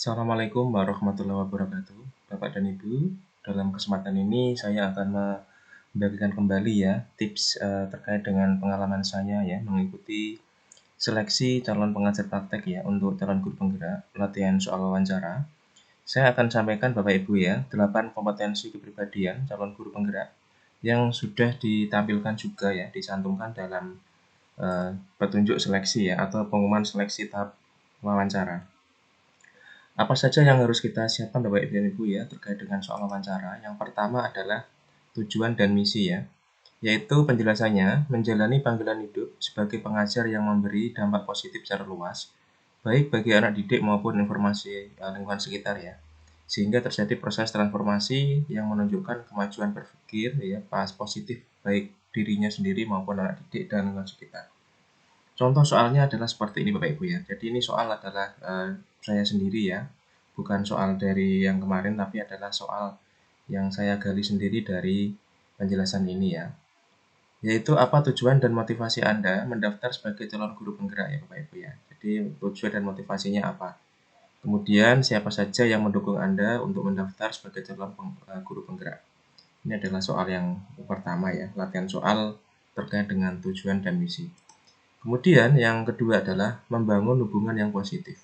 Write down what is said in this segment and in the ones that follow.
Assalamualaikum warahmatullahi wabarakatuh, Bapak dan Ibu. Dalam kesempatan ini saya akan membagikan kembali ya tips terkait dengan pengalaman saya ya mengikuti seleksi calon pengajar praktek ya untuk calon guru penggerak latihan soal wawancara. Saya akan sampaikan Bapak Ibu ya 8 kompetensi kepribadian calon guru penggerak yang sudah ditampilkan juga ya dicantumkan dalam petunjuk seleksi ya atau pengumuman seleksi tahap wawancara. Apa saja yang harus kita siapkan Bapak Ibu dan Ibu ya terkait dengan soal wawancara? Yang pertama adalah tujuan dan misi ya, yaitu penjelasannya menjalani panggilan hidup sebagai pengajar yang memberi dampak positif secara luas, baik bagi anak didik maupun informasi lingkungan sekitar ya, sehingga terjadi proses transformasi yang menunjukkan kemajuan berpikir ya pas positif baik dirinya sendiri maupun anak didik dan lingkungan sekitar. Contoh soalnya adalah seperti ini Bapak Ibu ya. Jadi ini soal adalah saya sendiri ya, bukan soal dari yang kemarin tapi adalah soal yang saya gali sendiri dari penjelasan ini ya. Yaitu apa tujuan dan motivasi Anda mendaftar sebagai calon guru penggerak ya Bapak Ibu ya. Jadi tujuan dan motivasinya apa? Kemudian siapa saja yang mendukung Anda untuk mendaftar sebagai calon guru penggerak. Ini adalah soal yang pertama ya, latihan soal terkait dengan tujuan dan misi. Kemudian yang kedua adalah membangun hubungan yang positif.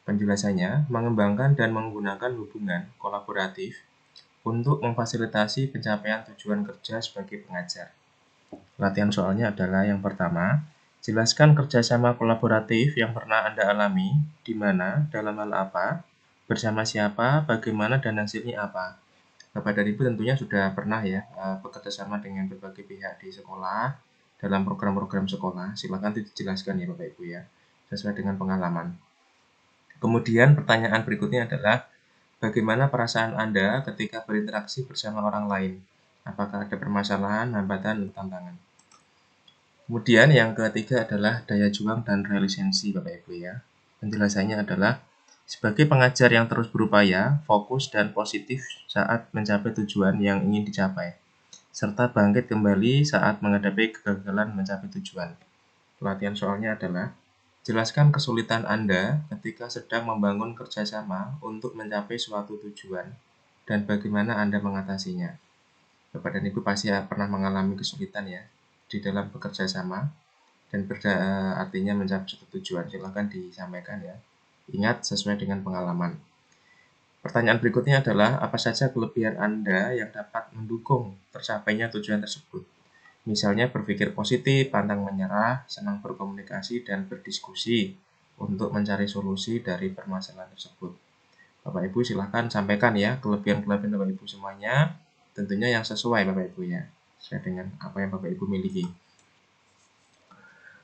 Penjelasannya, mengembangkan dan menggunakan hubungan kolaboratif untuk memfasilitasi pencapaian tujuan kerja sebagai pengajar. Latihan soalnya adalah yang pertama, jelaskan kerjasama kolaboratif yang pernah Anda alami, di mana, dalam hal apa, bersama siapa, bagaimana, dan hasilnya apa. Bapak dan Ibu tentunya sudah pernah ya bekerja sama dengan berbagai pihak di sekolah, dalam program-program sekolah. Silakan dijelaskan ya Bapak Ibu ya, sesuai dengan pengalaman. Kemudian pertanyaan berikutnya adalah, bagaimana perasaan Anda ketika berinteraksi bersama orang lain? Apakah ada permasalahan, hambatan, dan tantangan? Kemudian yang ketiga adalah daya juang dan relisensi Bapak Ibu ya. Penjelasannya adalah, sebagai pengajar yang terus berupaya, fokus dan positif saat mencapai tujuan yang ingin dicapai, serta bangkit kembali saat menghadapi kegagalan mencapai tujuan. Latihan soalnya adalah, jelaskan kesulitan Anda ketika sedang membangun kerjasama untuk mencapai suatu tujuan dan bagaimana Anda mengatasinya. Bapak dan Ibu pasti pernah mengalami kesulitan ya di dalam bekerja sama dan artinya mencapai suatu tujuan. Silakan disampaikan ya. Ingat sesuai dengan pengalaman. Pertanyaan berikutnya adalah, apa saja kelebihan Anda yang dapat mendukung tercapainya tujuan tersebut? Misalnya berpikir positif, pantang menyerah, senang berkomunikasi, dan berdiskusi untuk mencari solusi dari permasalahan tersebut. Bapak Ibu silahkan sampaikan ya kelebihan-kelebihan Bapak Ibu semuanya, tentunya yang sesuai Bapak Ibu ya, sesuai dengan apa yang Bapak Ibu miliki.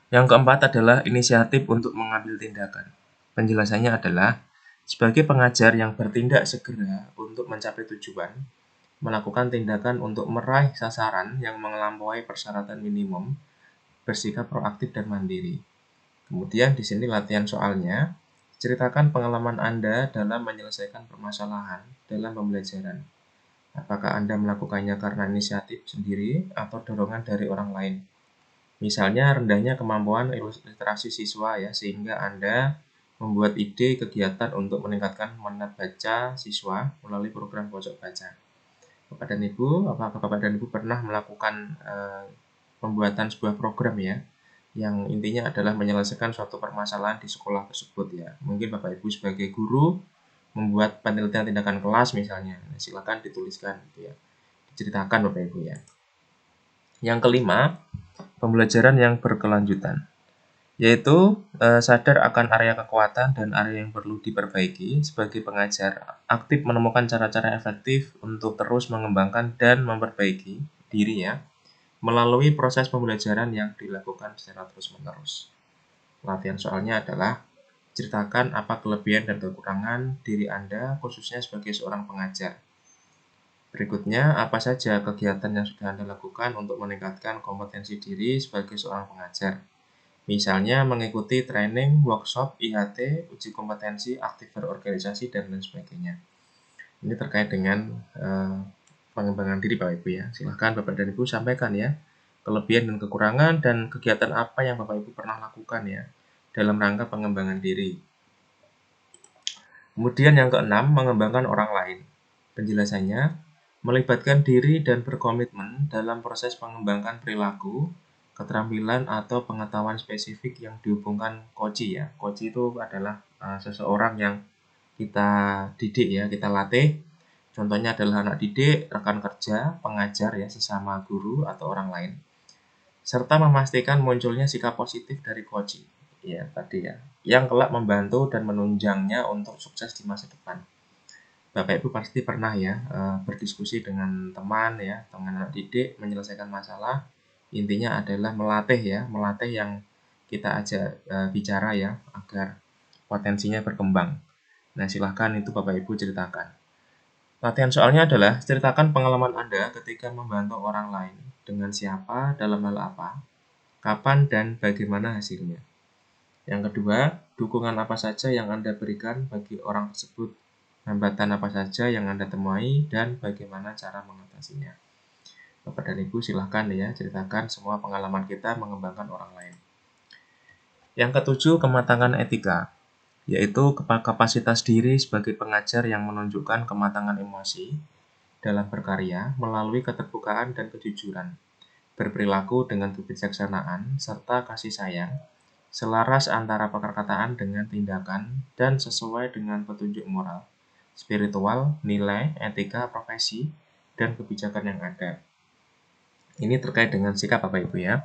Yang keempat adalah inisiatif untuk mengambil tindakan. Penjelasannya adalah, sebagai pengajar yang bertindak segera untuk mencapai tujuan, melakukan tindakan untuk meraih sasaran yang melampaui persyaratan minimum, bersikap proaktif dan mandiri. Kemudian di sini latihan soalnya, ceritakan pengalaman Anda dalam menyelesaikan permasalahan dalam pembelajaran. Apakah Anda melakukannya karena inisiatif sendiri atau dorongan dari orang lain? Misalnya rendahnya kemampuan literasi siswa ya, sehingga Anda membuat ide kegiatan untuk meningkatkan minat baca siswa melalui program pojok baca. Bapak dan Ibu, apakah Bapak dan Ibu pernah melakukan pembuatan sebuah program ya, yang intinya adalah menyelesaikan suatu permasalahan di sekolah tersebut ya. Mungkin Bapak Ibu sebagai guru membuat penelitian tindakan kelas misalnya. Nah, silakan dituliskan gitu ya. Diceritakan Bapak Ibu ya. Yang kelima, pembelajaran yang berkelanjutan, yaitu sadar akan area kekuatan dan area yang perlu diperbaiki. Sebagai pengajar, aktif menemukan cara-cara efektif untuk terus mengembangkan dan memperbaiki diri ya, melalui proses pembelajaran yang dilakukan secara terus-menerus. Latihan soalnya adalah, ceritakan apa kelebihan dan kekurangan diri Anda khususnya sebagai seorang pengajar. Berikutnya, apa saja kegiatan yang sudah Anda lakukan untuk meningkatkan kompetensi diri sebagai seorang pengajar? Misalnya mengikuti training, workshop, IHT, uji kompetensi, aktif berorganisasi, dan lain sebagainya. Ini terkait dengan pengembangan diri Bapak Ibu ya. Silahkan Bapak dan Ibu sampaikan ya kelebihan dan kekurangan dan kegiatan apa yang Bapak Ibu pernah lakukan ya dalam rangka pengembangan diri. Kemudian yang keenam, mengembangkan orang lain. Penjelasannya, melibatkan diri dan berkomitmen dalam proses mengembangkan perilaku, keterampilan atau pengetahuan spesifik yang dihubungkan coach ya. Coach itu adalah seseorang yang kita didik ya, kita latih. Contohnya adalah anak didik, rekan kerja, pengajar ya, sesama guru atau orang lain. Serta memastikan munculnya sikap positif dari coach ya tadi ya, yang kelak membantu dan menunjangnya untuk sukses di masa depan. Bapak Ibu pasti pernah ya berdiskusi dengan teman ya, dengan anak didik menyelesaikan masalah. Intinya adalah melatih yang kita ajak bicara ya agar potensinya berkembang. Nah, silahkan itu Bapak Ibu ceritakan. Latihan soalnya adalah ceritakan pengalaman Anda ketika membantu orang lain, dengan siapa, dalam hal apa, kapan, dan bagaimana hasilnya. Yang kedua, dukungan apa saja yang Anda berikan bagi orang tersebut, hambatan apa saja yang Anda temui, dan bagaimana cara mengatasinya. Bapak dan Ibu silahkan ya ceritakan semua pengalaman kita mengembangkan orang lain. Yang ketujuh, kematangan etika, yaitu kapasitas diri sebagai pengajar yang menunjukkan kematangan emosi dalam berkarya melalui keterbukaan dan kejujuran, berperilaku dengan kebijaksanaan, serta kasih sayang, selaras antara perkataan dengan tindakan, dan sesuai dengan petunjuk moral, spiritual, nilai, etika, profesi, dan kebijakan yang ada. Ini terkait dengan sikap Bapak Ibu ya.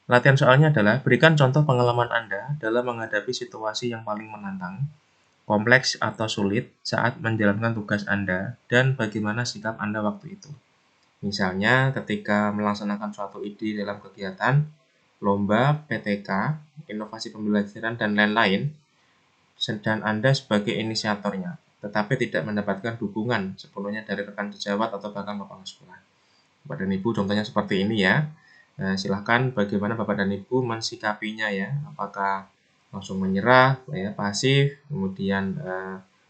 Latihan soalnya adalah berikan contoh pengalaman Anda dalam menghadapi situasi yang paling menantang, kompleks atau sulit saat menjalankan tugas Anda, dan bagaimana sikap Anda waktu itu. Misalnya ketika melaksanakan suatu ide dalam kegiatan, lomba, PTK, inovasi pembelajaran, dan lain-lain, dan Anda sebagai inisiatornya, tetapi tidak mendapatkan dukungan sepenuhnya dari rekan sejawat atau bahkan kepala sekolah. Bapak dan Ibu contohnya seperti ini ya. Silahkan bagaimana Bapak dan Ibu mensikapinya ya, apakah langsung menyerah, ya, pasif, kemudian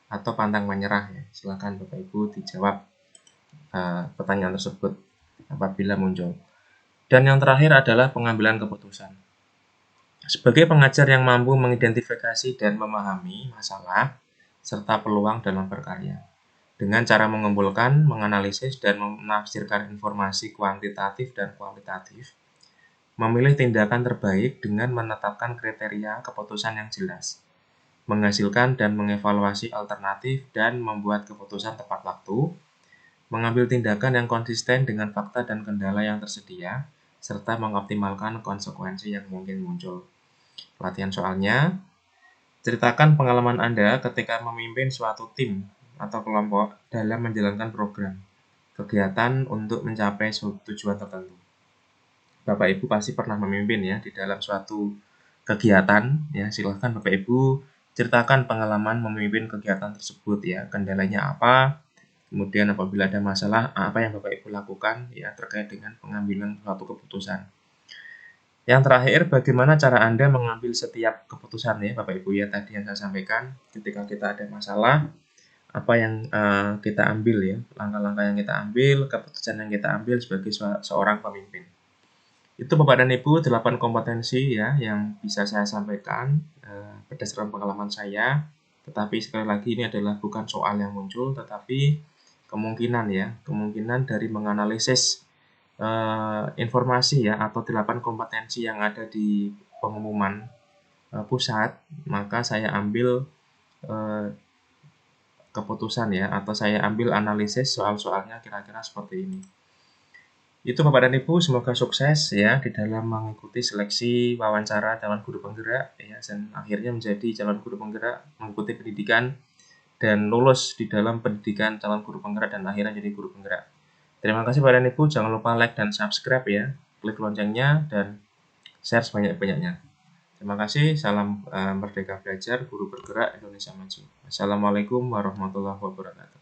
atau pantang menyerah ya. Silahkan Bapak Ibu dijawab pertanyaan tersebut apabila muncul. Dan yang terakhir adalah pengambilan keputusan. Sebagai pengajar yang mampu mengidentifikasi dan memahami masalah serta peluang dalam berkarya, dengan cara mengumpulkan, menganalisis, dan menafsirkan informasi kuantitatif dan kualitatif, memilih tindakan terbaik dengan menetapkan kriteria keputusan yang jelas, menghasilkan dan mengevaluasi alternatif dan membuat keputusan tepat waktu, mengambil tindakan yang konsisten dengan fakta dan kendala yang tersedia, serta mengoptimalkan konsekuensi yang mungkin muncul. Latihan soalnya, ceritakan pengalaman Anda ketika memimpin suatu tim atau kelompok dalam menjalankan program, kegiatan untuk mencapai tujuan tertentu. Bapak Ibu pasti pernah memimpin ya di dalam suatu kegiatan ya. Silahkan Bapak Ibu ceritakan pengalaman memimpin kegiatan tersebut ya, kendalanya apa, kemudian apabila ada masalah apa yang Bapak Ibu lakukan ya terkait dengan pengambilan suatu keputusan. Yang terakhir, bagaimana cara Anda mengambil setiap keputusan ya Bapak Ibu ya, tadi yang saya sampaikan ketika kita ada masalah, apa yang kita ambil ya, langkah-langkah yang kita ambil, keputusan yang kita ambil sebagai seorang pemimpin. Itu Bapak dan Ibu 8 kompetensi ya yang bisa saya sampaikan berdasarkan pengalaman saya. Tetapi sekali lagi ini adalah bukan soal yang muncul, tetapi kemungkinan dari menganalisis informasi ya atau 8 kompetensi yang ada di pengumuman pusat, maka saya ambil keputusan ya, atau saya ambil analisis soal-soalnya kira-kira seperti ini. Itu Bapak dan Ibu, semoga sukses ya di dalam mengikuti seleksi wawancara calon guru penggerak ya, dan akhirnya menjadi calon guru penggerak, mengikuti pendidikan dan lulus di dalam pendidikan calon guru penggerak dan akhirnya jadi guru penggerak. Terima kasih Bapak dan Ibu, jangan lupa like dan subscribe ya, klik loncengnya dan share sebanyak-banyaknya. Terima kasih, salam Merdeka Belajar, Guru Bergerak Indonesia Maju. Assalamualaikum warahmatullahi wabarakatuh.